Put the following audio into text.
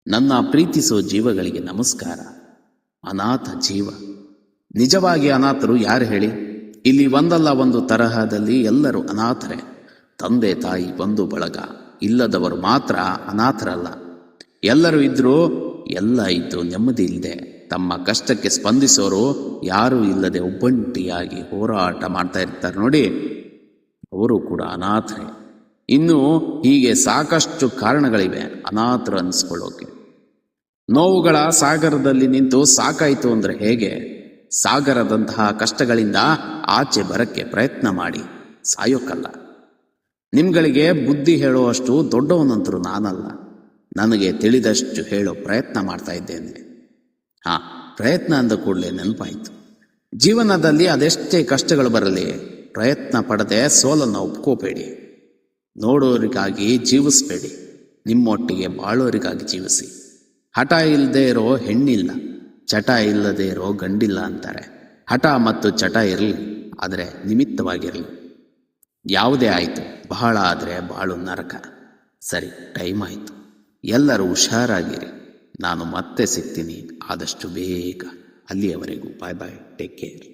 ನನ್ನ ಪ್ರೀತಿಸೋ ಜೀವಗಳಿಗೆ ನಮಸ್ಕಾರ. ಅನಾಥ ಜೀವ. ನಿಜವಾಗಿ ಅನಾಥರು ಯಾರು ಹೇಳಿ? ಇಲ್ಲಿ ಒಂದಲ್ಲ ಒಂದು ತರಹದಲ್ಲಿ ಎಲ್ಲರೂ ಅನಾಥರೇ. ತಂದೆ ತಾಯಿ ಬಂಧು ಬಳಗ ಇಲ್ಲದವರು ಮಾತ್ರ ಅನಾಥರಲ್ಲ. ಎಲ್ಲರೂ ಇದ್ರೂ ಎಲ್ಲ ಇದ್ದು ನೆಮ್ಮದಿ ಇಲ್ಲದೆ ತಮ್ಮ ಕಷ್ಟಕ್ಕೆ ಸ್ಪಂದಿಸೋರು ಯಾರೂ ಇಲ್ಲದೆ ಒಬ್ಬಂಟಿಯಾಗಿ ಹೋರಾಟ ಮಾಡ್ತಾ ಇರ್ತಾರೆ ನೋಡಿ, ಅವರು ಕೂಡ ಅನಾಥರೇ. ಇನ್ನು ಹೀಗೆ ಸಾಕಷ್ಟು ಕಾರಣಗಳಿವೆ ಅನಾಥರು ಅನಿಸ್ಕೊಳ್ಳೋಕೆ. ನೋವುಗಳ ಸಾಗರದಲ್ಲಿ ನಿಂತು ಸಾಕಾಯಿತು ಅಂದರೆ ಹೇಗೆ? ಸಾಗರದಂತಹ ಕಷ್ಟಗಳಿಂದ ಆಚೆ ಬರಕ್ಕೆ ಪ್ರಯತ್ನ ಮಾಡಿ, ಸಾಯೋಕ್ಕಲ್ಲ. ನಿಮ್ಗಳಿಗೆ ಬುದ್ಧಿ ಹೇಳುವಷ್ಟು ದೊಡ್ಡವನಂತರೂ ನಾನಲ್ಲ. ನನಗೆ ತಿಳಿದಷ್ಟು ಹೇಳೋ ಪ್ರಯತ್ನ ಮಾಡ್ತಾ ಇದ್ದೇನೆ. ಪ್ರಯತ್ನ ಅಂದ ಕೂಡಲೇ ನೆನಪಾಯಿತು. ಜೀವನದಲ್ಲಿ ಅದೆಷ್ಟೇ ಕಷ್ಟಗಳು ಬರಲಿ, ಪ್ರಯತ್ನ ಪಡದೆ ಸೋಲನ್ನು ಒಪ್ಕೋಬೇಡಿ. ನೋಡೋರಿಗಾಗಿ ಜೀವಿಸ್ಬೇಡಿ, ನಿಮ್ಮೊಟ್ಟಿಗೆ ಬಾಳೋರಿಗಾಗಿ ಜೀವಿಸಿ. ಹಠ ಇಲ್ಲದೆ ಇರೋ ಹೆಣ್ಣಿಲ್ಲ, ಚಟ ಇಲ್ಲದೆ ಇರೋ ಗಂಡಿಲ್ಲ ಅಂತಾರೆ. ಹಠ ಮತ್ತು ಚಟ ಇರಲಿ, ಆದರೆ ನಿಮಿತ್ತವಾಗಿರಲಿ. ಯಾವುದೇ ಆಯಿತು, ಬಹಳ ಆದರೆ ಬಾಳು ನರಕ. ಸರಿ, ಟೈಮ್ ಆಯಿತು. ಎಲ್ಲರೂ ಹುಷಾರಾಗಿರಿ. ನಾನು ಮತ್ತೆ ಸಿಗ್ತೀನಿ ಆದಷ್ಟು ಬೇಗ. ಅಲ್ಲಿಯವರೆಗೂ ಬಾಯ್ ಬಾಯ್, ಟೇಕ್ ಕೇರ್.